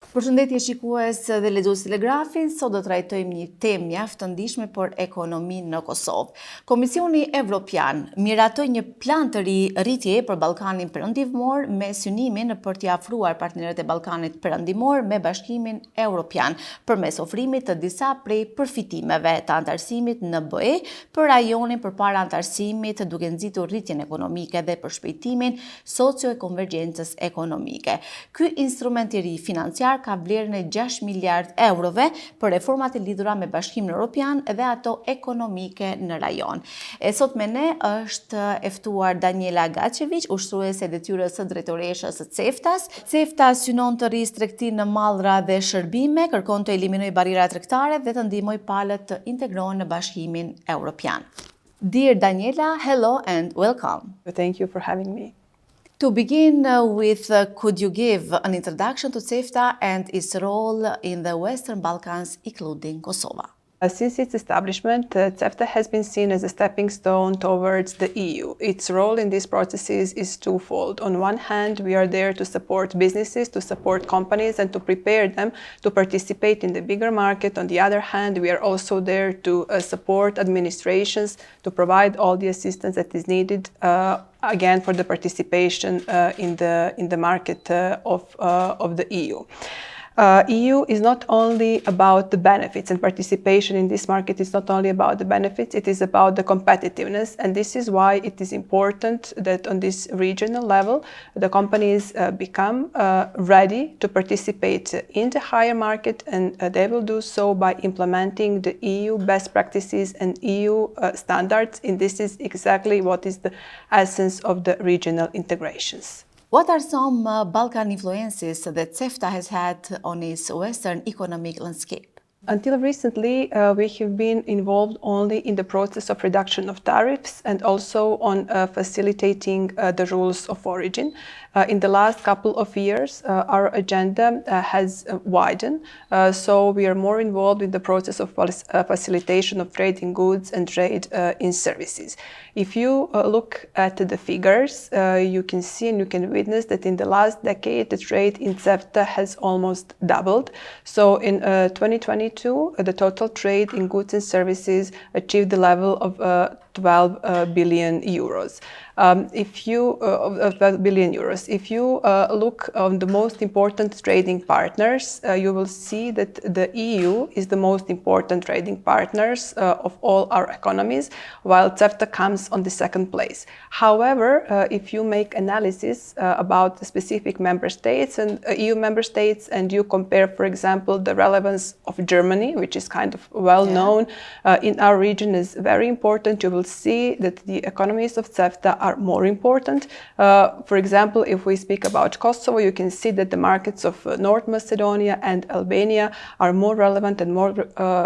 Përshëndetje shikues dhe lexues telegrafit, sot do të trajtojmë një temë mjaft të ndihshme për ekonominë në Kosovë. Komisioni Evropian miratoi një plan të ri rritjeje për Ballkanin Perëndimor me synimin për t'i afruar partnerët e Ballkanit Perëndimor me Bashkimin Evropian përmes ofrimit të disa prej përfitimeve të antarësimit në BE për rajonin përpara antarësimit, duke nxitur rritjen ekonomike dhe përshpejtimin socio-konvergjencës ekonomike. Ky instrument i ri financiar ka vlerën e 6 miliard eurove për reformat e lidhura me Bashkimin Evropian dhe ato ekonomike në rajon. Sot me ne është eftuar Daniela Gaçević, ushtruese e detyrës së drejtoreshës së CEFTA-s. CEFTA synon të rrisë tregtinë në mallra dhe shërbime, kërkon të eliminojë barrierat tregtare dhe të ndihmojë palët të integrohen në Bashkimin Evropian. Dear Daniela, hello and welcome. Thank you for having me. To begin with, could you give an introduction to CEFTA and its role in the Western Balkans, including Kosovo? Since its establishment, CEFTA has been seen as a stepping stone towards the EU. Its role in these processes is twofold. On one hand, we are there to support businesses, to support companies, and to prepare them to participate in the bigger market. On the other hand, we are also there to support administrations, to provide all the assistance that is needed again for the participation in the market of the EU. EU is not only about the benefits, and participation in this market is not only about the benefits, it is about the competitiveness, and this is why it is important that on this regional level the companies become ready to participate in the higher market, and they will do so by implementing the EU best practices and EU standards, and this is exactly what is the essence of the regional integrations. What are some Balkan influences that CEFTA has had on its Western economic landscape? Until recently, we have been involved only in the process of reduction of tariffs and also on facilitating the rules of origin. In the last couple of years, our agenda has widened, so we are more involved in the process of facilitation of trade in goods and trade in services. If you look at the figures, you can see and you can witness that in the last decade, the trade in CEFTA has almost doubled. So in 2022, the total trade in goods and services achieved the level of 12 billion euros. If you look on the most important trading partners, you will see that the EU is the most important trading partners of all our economies, while CEFTA comes on the second place. However, if you make analysis about the specific member states and EU member states, and you compare, for example, the relevance of Germany, which is kind of well known in our region, is very important, you will see that the economies of CEFTA are more important. For example, if we speak about Kosovo, you can see that the markets of North Macedonia and Albania are more relevant and more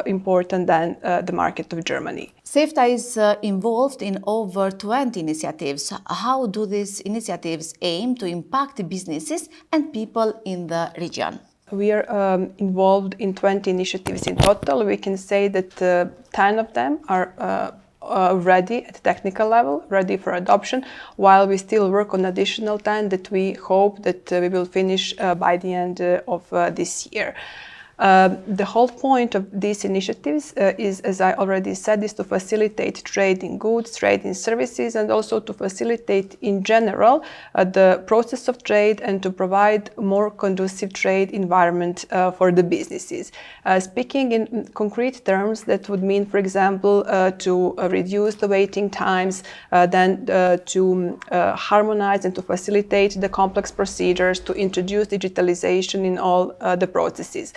important than the market of Germany. CEFTA is involved in over 20 initiatives. How do these initiatives aim to impact businesses and people in the region? We are involved in 20 initiatives in total. We can say that 10 of them are ready at technical level, ready for adoption, while we still work on additional 10 that we hope that we will finish by the end of this year. The whole point of these initiatives is, as I already said, is to facilitate trade in goods, trade in services, and also to facilitate in general the process of trade and to provide more conducive trade environment for the businesses. Speaking in concrete terms, that would mean, for example, to reduce the waiting times, then to harmonize and to facilitate the complex procedures, to introduce digitalization in all the processes.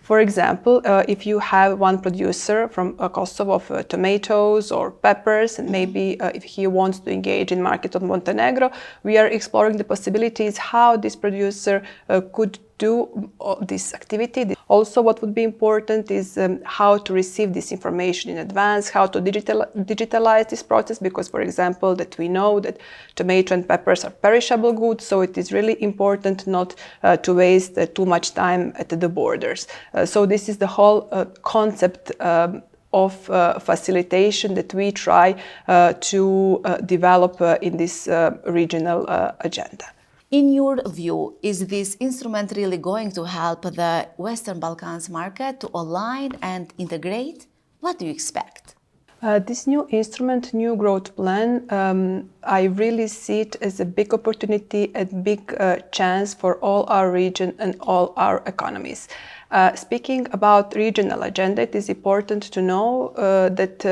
For example, if you have one producer from Kosovo of tomatoes or peppers, and maybe if he wants to engage in market of Montenegro, we are exploring the possibilities how this producer could do this activity. Also, what would be important is how to receive this information in advance, how to digitalize this process, because, for example, that we know that tomato and peppers are perishable goods, so it is really important not to waste too much time at the borders. So this is the whole concept of facilitation that we try to develop in this regional agenda. In your view, is this instrument really going to help the Western Balkans market to align and integrate? What do you expect? This new instrument, new growth plan, I really see it as a big opportunity, a big chance for all our region and all our economies. Speaking about regional agenda, it is important to know that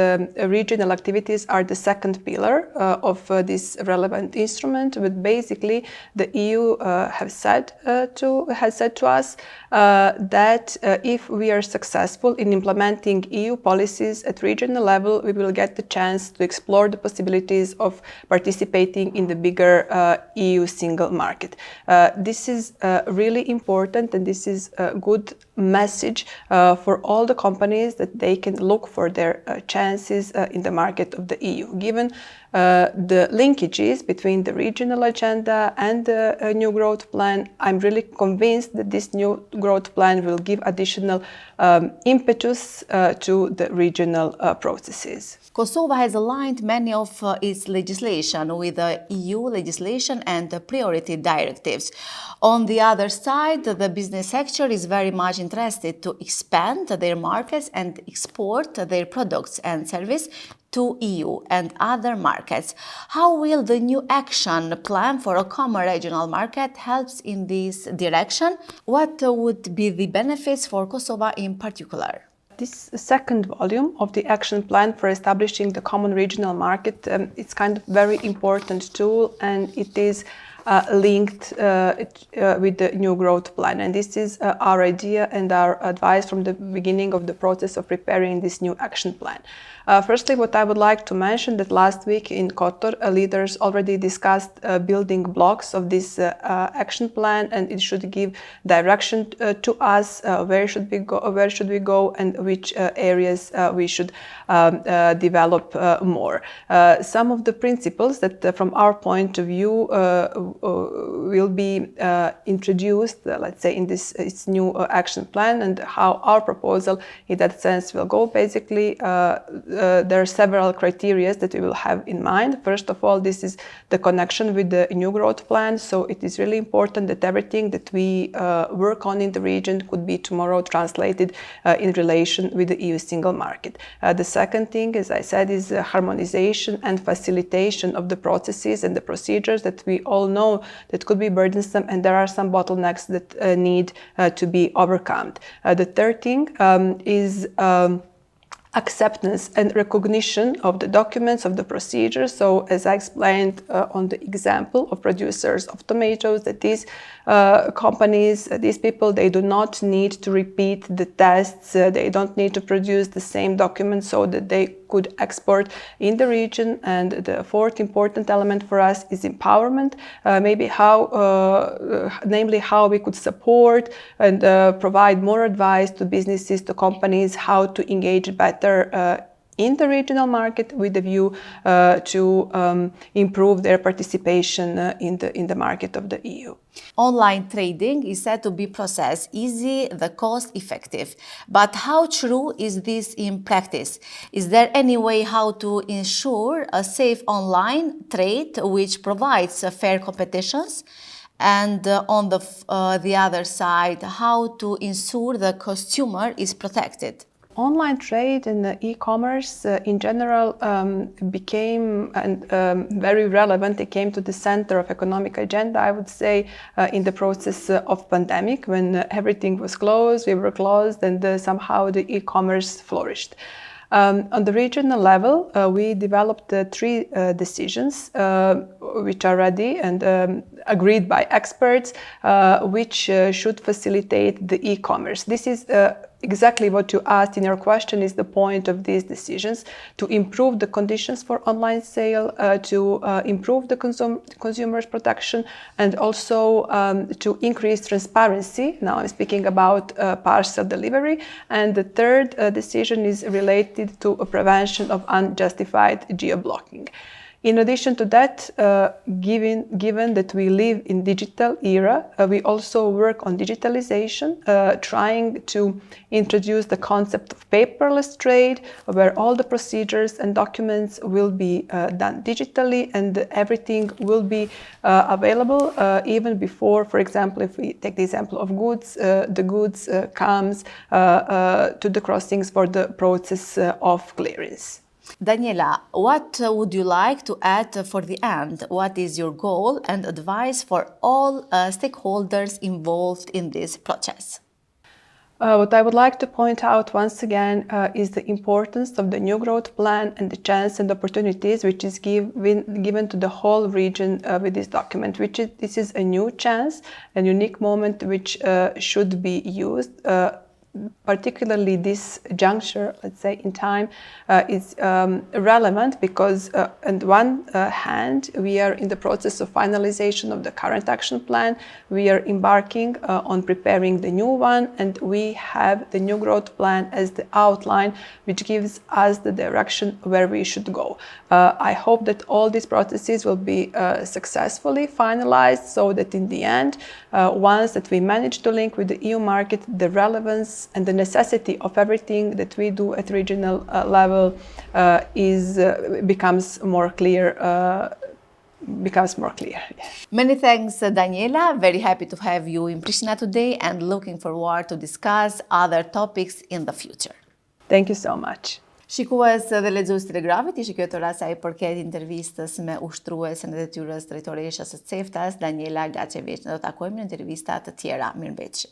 regional activities are the second pillar of this relevant instrument. But basically, the EU has said to us that if we are successful in implementing EU policies at regional level, we will get the chance to explore the possibilities of participating in the bigger EU single market. This is really important, and this is a good message for all the companies that they can look for their chances in the market of the EU. Given the linkages between the regional agenda and the new growth plan, I'm really convinced that this new growth plan will give additional impetus to the regional processes. Kosovo has aligned many of its legislation with the EU legislation and the priority directives. On the other side, the business sector is very much interested to expand their markets and export their products and services to EU and other markets. How will the new action plan for a common regional market help in this direction? What would be the benefits for Kosovo in particular? This second volume of the action plan for establishing the common regional market, it's kind of very important tool, and it is linked with the new growth plan. And this is our idea and our advice from the beginning of the process of preparing this new action plan. Firstly, what I would like to mention that last week in Kotor, leaders already discussed building blocks of this action plan, and it should give direction to us where should we go, and which areas we should develop more. Some of the principles that from our point of view will be introduced, let's say, in this new action plan, and how our proposal in that sense will go. Basically, there are several criteria that we will have in mind. First of all, this is the connection with the new growth plan. So it is really important that everything that we work on in the region could be tomorrow translated in relation with the EU single market. The second thing, as I said, is harmonization and facilitation of the processes and the procedures that we all know that could be burdensome, and there are some bottlenecks that need to be overcome. The third thing is acceptance and recognition of the documents, of the procedures. So as I explained on the example of producers of tomatoes, that these companies, these people, they do not need to repeat the tests, they don't need to produce the same documents so that they could export in the region. And the fourth important element for us is empowerment, namely how we could support and provide more advice to businesses, to companies, how to engage better in the regional market with a view to improve their participation in the market of the EU. Online trading is said to be process easy, the cost effective. But how true is this in practice? Is there any way how to ensure a safe online trade which provides fair competitions? And on the other side, how to ensure the consumer is protected? Online trade and e-commerce in general became very relevant. It came to the center of economic agenda, I would say, in the process of pandemic, when everything was closed, we were closed, and somehow the e-commerce flourished. On the regional level, we developed three decisions which are ready and agreed by experts, which should facilitate the e-commerce. This is exactly what you asked in your question, is the point of these decisions: to improve the conditions for online sale, to improve the consumer's protection, and also to increase transparency. Now I'm speaking about parcel delivery. And the third decision is related to a prevention of unjustified geo-blocking. In addition to that, given that we live in digital era, we also work on digitalization, trying to introduce the concept of paperless trade, where all the procedures and documents will be done digitally, and everything will be available even before, for example, if we take the example of goods, the goods comes to the crossings for the process of clearance. Daniela, what would you like to add for the end? What is your goal and advice for all stakeholders involved in this process? What I would like to point out once again is the importance of the new growth plan and the chance and opportunities which is given to the whole region with this document. This is a new chance, a unique moment which should be used. Particularly this juncture, let's say, in time is relevant because on one hand we are in the process of finalization of the current action plan, we are embarking on preparing the new one, and we have the new growth plan as the outline which gives us the direction where we should go. I hope that all these processes will be successfully finalized, so that in the end, once that we manage to link with the EU market, the relevance and the necessity of everything that we do at regional level becomes more clear. Many thanks, Daniela. Very happy to have you in Pristina today and looking forward to discuss other topics in the future. Thank you so much. Shikues dhe lexues Telegrafit, ishte kjo të sa i përket intervistës me ushtruesen e detyrës drejtoreshës së CEFTA-s, Daniela Gaçeviç. Ne do takojmë në intervista të tjera. Mirëmbëjtje.